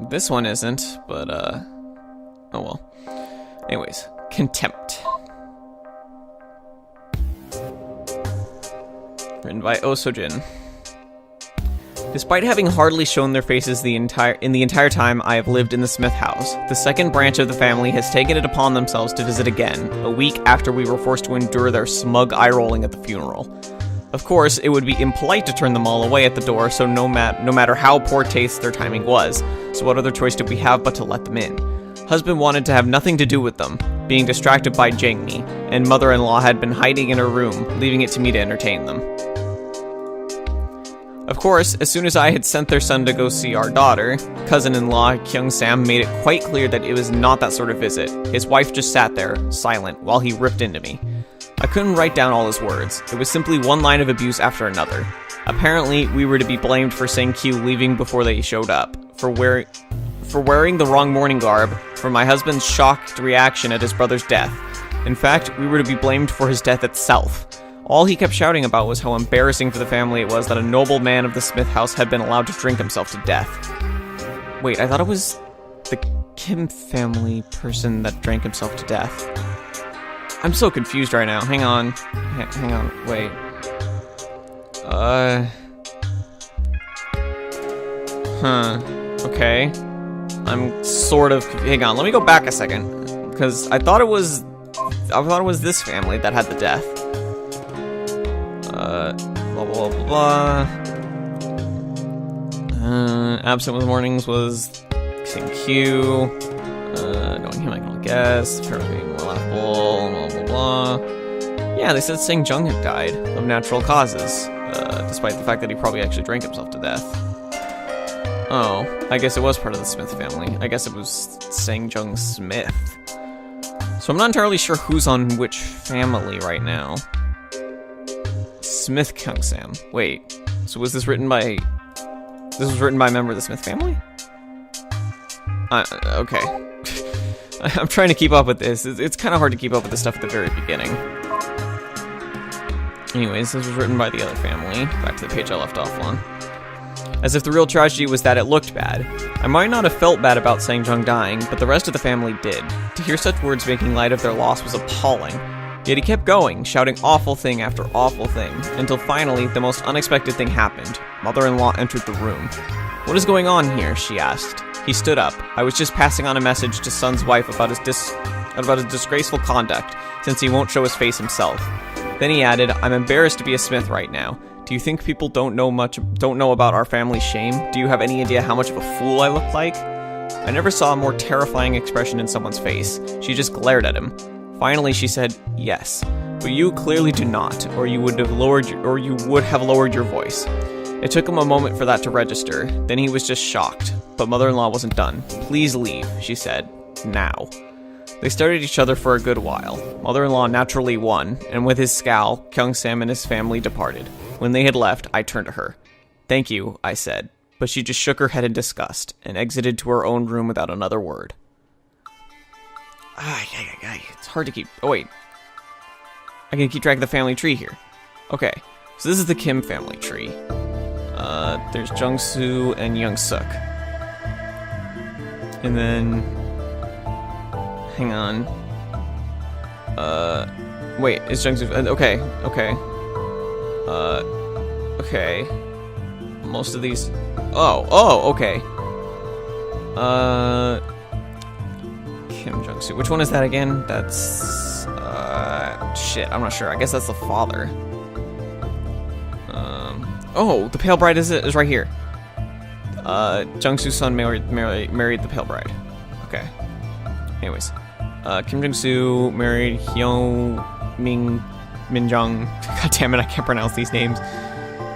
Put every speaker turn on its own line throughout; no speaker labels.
This one isn't, but, oh well. Anyways, Contempt. Written by Osojin. Despite having hardly shown their faces in the entire time I have lived in the Smith house, the second branch of the family has taken it upon themselves to visit again, a week after we were forced to endure their smug eye-rolling at the funeral. Of course, it would be impolite to turn them all away at the door, so no matter how poor taste their timing was, so what other choice did we have but to let them in? Husband wanted to have nothing to do with them, being distracted by Jangmi, and mother-in-law had been hiding in her room, leaving it to me to entertain them. Of course, as soon as I had sent their son to go see our daughter, cousin-in-law Kyung-sam made it quite clear that it was not that sort of visit. His wife just sat there, silent, while he ripped into me. I couldn't write down all his words. It was simply one line of abuse after another. Apparently, we were to be blamed for saying Q leaving before they showed up, for wearing the wrong mourning garb, for my husband's shocked reaction at his brother's death. In fact, we were to be blamed for his death itself. All he kept shouting about was how embarrassing for the family it was that a noble man of the Smith house had been allowed to drink himself to death. Wait, I thought it was the Kim family person that drank himself to death. I'm so confused right now. Hang on. Hang on. Wait. Okay. I'm sort of... Hang on, let me go back a second. Because I thought it was this family that had the death. Blah, blah, blah, blah. Absent with mornings was King Q. Knowing him, I can guess. Apparently being more laughable, blah, blah, blah. Yeah, they said Sang Jung had died of natural causes, despite the fact that he probably actually drank himself to death. Oh, I guess it was part of the Smith family. I guess it was Sang Jung Smith. So I'm not entirely sure who's on which family right now. Smith Kyung-sam. Wait, so was this written by... This was written by a member of the Smith family? Okay. I'm trying to keep up with this. It's kind of hard to keep up with the stuff at the very beginning. Anyways, this was written by the other family. Back to the page I left off on. As if the real tragedy was that it looked bad. I might not have felt bad about Sang Jung dying, but the rest of the family did. To hear such words making light of their loss was appalling. Yet he kept going, shouting awful thing after awful thing, until finally, the most unexpected thing happened. Mother-in-law entered the room. "What is going on here?" she asked. He stood up. I was just passing on a message to son's wife about his disgraceful conduct, since he won't show his face himself. Then he added, "I'm embarrassed to be a Smith right now. Do you think people don't know about our family's shame? Do you have any idea how much of a fool I look like?" I never saw a more terrifying expression in someone's face. She just glared at him. Finally, she said, "Yes, but you clearly do not, or you would have lowered your voice." It took him a moment for that to register. Then he was just shocked. But mother-in-law wasn't done. "Please leave," she said. "Now." They stared at each other for a good while. Mother-in-law naturally won, and with his scowl, Kyung-sam and his family departed. When they had left, I turned to her. "Thank you," I said, but she just shook her head in disgust and exited to her own room without another word. It's hard to keep... Oh, wait. I can keep track of the family tree here. Okay, so this is the Kim family tree. There's Jung-soo and Young-suk. And then... Hang on. Wait, is Jung-soo... Okay. Okay. Most of these... Oh, okay. Kim Jung-soo. Which one is that again? That's... shit, I'm not sure. I guess that's the father. Oh, the Pale Bride is right here. Jung-soo's son married the Pale Bride. Okay. Anyways. Kim Jung-soo married Hyung Min-jung. God damn it, I can't pronounce these names.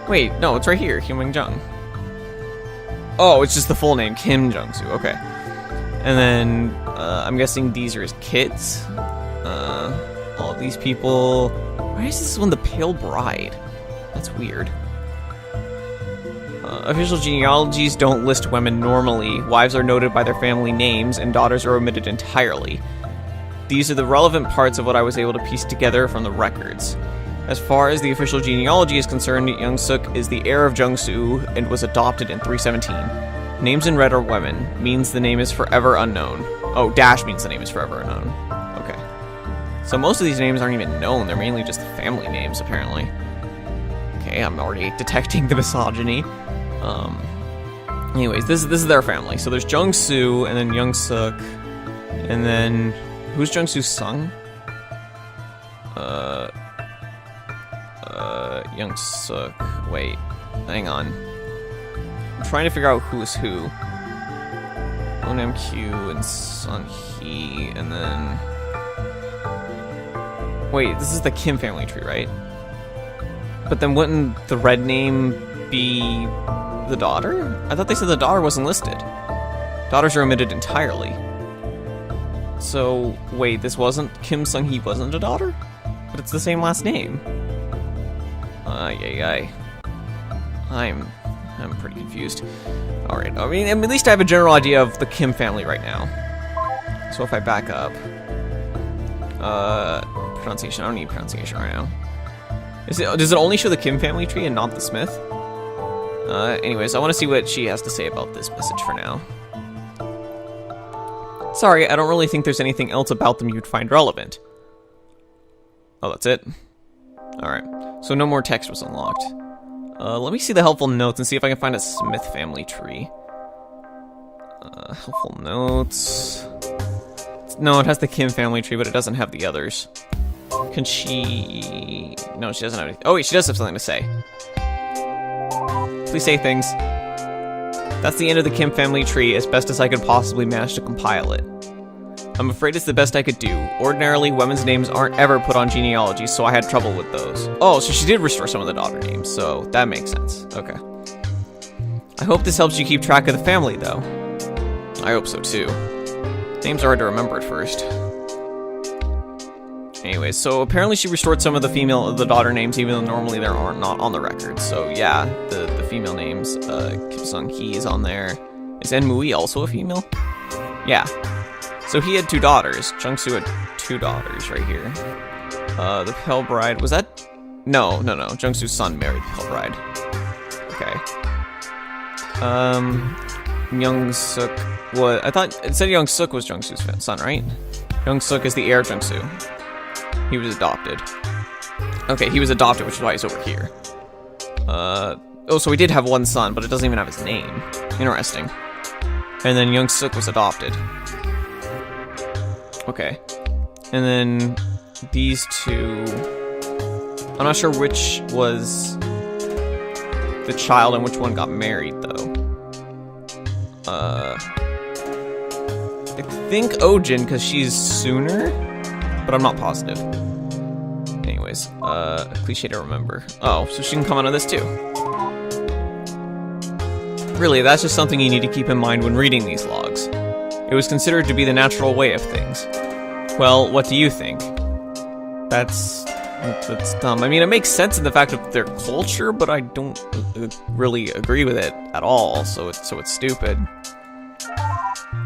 Wait, no, it's right here. Hyung Min-jung. Oh, it's just the full name. Kim Jung-soo. Okay. And then, I'm guessing these are his kids. All of these people... Why is this one the Pale Bride? That's weird. Official genealogies don't list women normally. Wives are noted by their family names, and daughters are omitted entirely. These are the relevant parts of what I was able to piece together from the records. As far as the official genealogy is concerned, Young-suk is the heir of Jung-soo and was adopted in 317. Names in red are women. Means the name is forever unknown. Oh, dash means the name is forever unknown. Okay. So most of these names aren't even known. They're mainly just family names, apparently. Okay, I'm already detecting the misogyny. Anyways, this is their family. So there's Jung-soo, and then Young-suk, and then... Who's Jung-soo's son? Young-suk... Wait, hang on. I'm trying to figure out who is who. Nam-kyu and Sun-hee, and then... Wait, this is the Kim family tree, right? But then wouldn't the red name be the daughter? I thought they said the daughter wasn't listed. Daughters are omitted entirely. So, wait, this wasn't... Kim Sung-hee wasn't a daughter? But it's the same last name. I'm pretty confused. Alright, I mean, at least I have a general idea of the Kim family right now. So if I back up... pronunciation. I don't need pronunciation right now. Does it only show the Kim family tree and not the Smith? Anyways, I want to see what she has to say about this message for now. Sorry, I don't really think there's anything else about them you'd find relevant. Oh, that's it? Alright, so no more text was unlocked. Let me see the helpful notes and see if I can find a Smith family tree. Helpful notes... No, it has the Kim family tree, but it doesn't have the others. Can she... No, she doesn't have anything. Oh wait, she does have something to say. Please say things. That's the end of the Kim family tree, as best as I could possibly manage to compile it. I'm afraid it's the best I could do. Ordinarily, women's names aren't ever put on genealogy, so I had trouble with those. Oh, so she did restore some of the daughter names, so that makes sense. Okay. I hope this helps you keep track of the family, though. I hope so, too. Names are hard to remember at first. Anyways, so apparently she restored some of the daughter names, even though normally they are not on the record. So yeah, the female names, Kim Sung-hee is on there. Is En-mui also a female? Yeah. So he had 2 daughters. Jung-soo had 2 daughters right here. The Pale Bride, was that? No. Jung-soo's son married the Pale Bride. Okay. Young-suk, what? I thought it said Young-suk was Jung-soo's son, right? Young-suk is the heir of Jung-soo. He was adopted. Okay, he was adopted, which is why he's over here. Oh, so he did have one son, but it doesn't even have his name. Interesting. And then Young-suk was adopted. Okay. And then these 2... I'm not sure which was the child and which one got married, though. I think Ojin, because she's sooner, but I'm not positive. Anyways, cliché to remember. Oh, so she can come out of this too. Really, that's just something you need to keep in mind when reading these logs. It was considered to be the natural way of things. Well, what do you think? That's dumb. I mean, it makes sense in the fact of their culture, but I don't really agree with it at all, so it's stupid.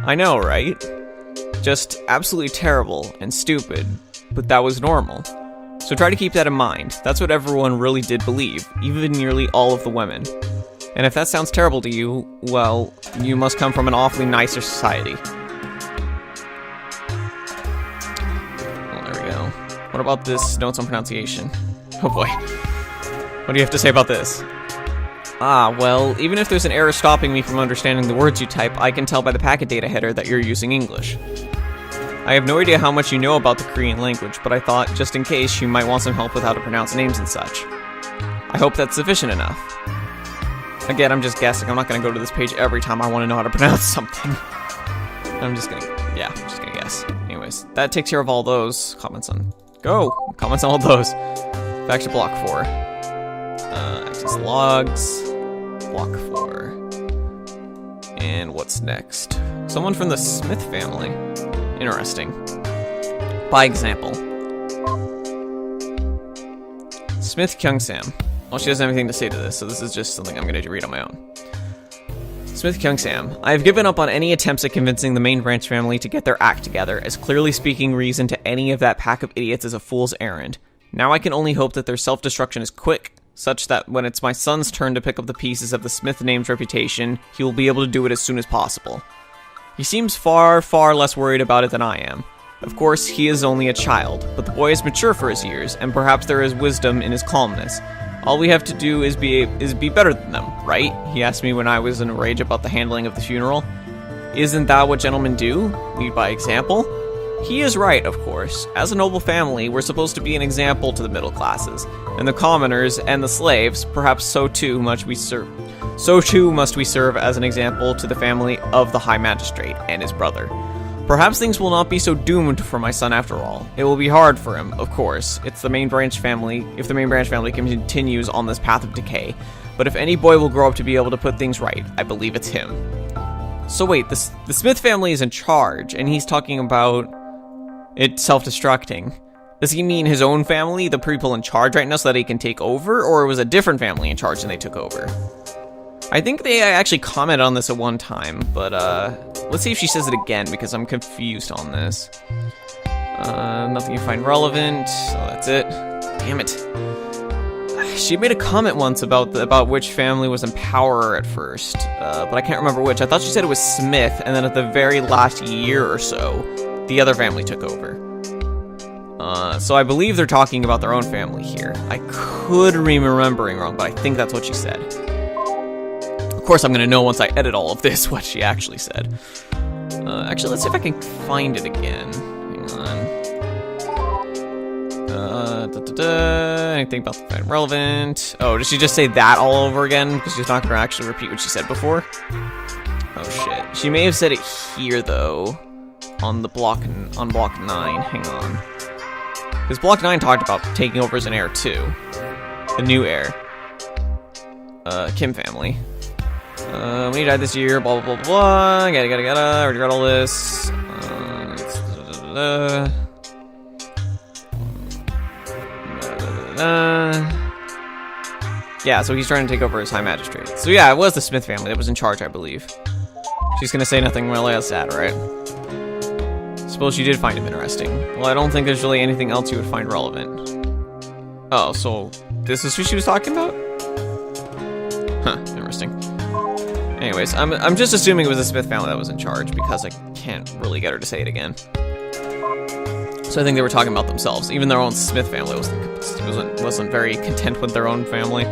I know, right? Just absolutely terrible and stupid, but that was normal. So try to keep that in mind. That's what everyone really did believe, even nearly all of the women. And if that sounds terrible to you, well, you must come from an awfully nicer society. Well, there we go. What about this notes on pronunciation? Oh boy. What do you have to say about this? Ah, well, even if there's an error stopping me from understanding the words you type, I can tell by the packet data header that you're using English. I have no idea how much you know about the Korean language, but I thought, just in case, you might want some help with how to pronounce names and such. I hope that's sufficient enough. Again, I'm just guessing. I'm not going to go to this page every time I want to know how to pronounce something. I'm just going to guess. Anyways, that takes care of all those. Comments on all those. Back to block 4. Access logs. Block 4. And what's next? Someone from the Smith family. Interesting. By example. Smith Kyung-sam. Well, she doesn't have anything to say to this, so this is just something I'm going to read on my own. Smith Kyung-sam. I have given up on any attempts at convincing the main branch family to get their act together, as clearly speaking reason to any of that pack of idiots is a fool's errand. Now I can only hope that their self-destruction is quick, such that when it's my son's turn to pick up the pieces of the Smith name's reputation, he will be able to do it as soon as possible. He seems far, far less worried about it than I am. Of course, he is only a child, but the boy is mature for his years, and perhaps there is wisdom in his calmness. All we have to do is be better than them, right? He asked me when I was in a rage about the handling of the funeral. Isn't that what gentlemen do? Lead by example? He is right, of course. As a noble family, we're supposed to be an example to the middle classes, and the commoners and the slaves. Perhaps so too must we serve as an example to the family of the High Magistrate and his brother. Perhaps things will not be so doomed for my son after all. It will be hard for him, of course. It's the main branch family, if the main branch family continues on this path of decay. But if any boy will grow up to be able to put things right, I believe it's him. So wait, the Smith family is in charge, and he's talking about it self-destructing. Does he mean his own family, the people in charge right now, so that he can take over? Or it was a different family in charge and they took over? I think they actually commented on this at one time, but let's see if she says it again, because I'm confused on this. Nothing you find relevant, so that's it. Damn it. She made a comment once about which family was in power at first, but I can't remember which. I thought she said it was Smith, and then at the very last year or so, the other family took over. So I believe they're talking about their own family here. I could be remembering wrong, but I think that's what she said. Of course, I'm gonna know once I edit all of this what she actually said. Actually, let's see if I can find it again. Hang on. Anything about the find relevant? Oh, did she just say that all over again? Because she's not gonna actually repeat what she said before? Oh shit. She may have said it here though. On block 9. Hang on. Because block 9 talked about taking over as an heir too. The new heir. Kim family. When he died this year, blah, blah, blah, blah, gotta, already got all this. Yeah, so he's trying to take over as High Magistrate. So yeah, it was the Smith family that was in charge, I believe. She's gonna say nothing really else sad, right? Suppose you did find him interesting. Well, I don't think there's really anything else you would find relevant. Oh, so this is who she was talking about? Huh, interesting. Anyways, I'm just assuming it was the Smith family that was in charge because I can't really get her to say it again. So I think they were talking about themselves. Even their own Smith family wasn't very content with their own family.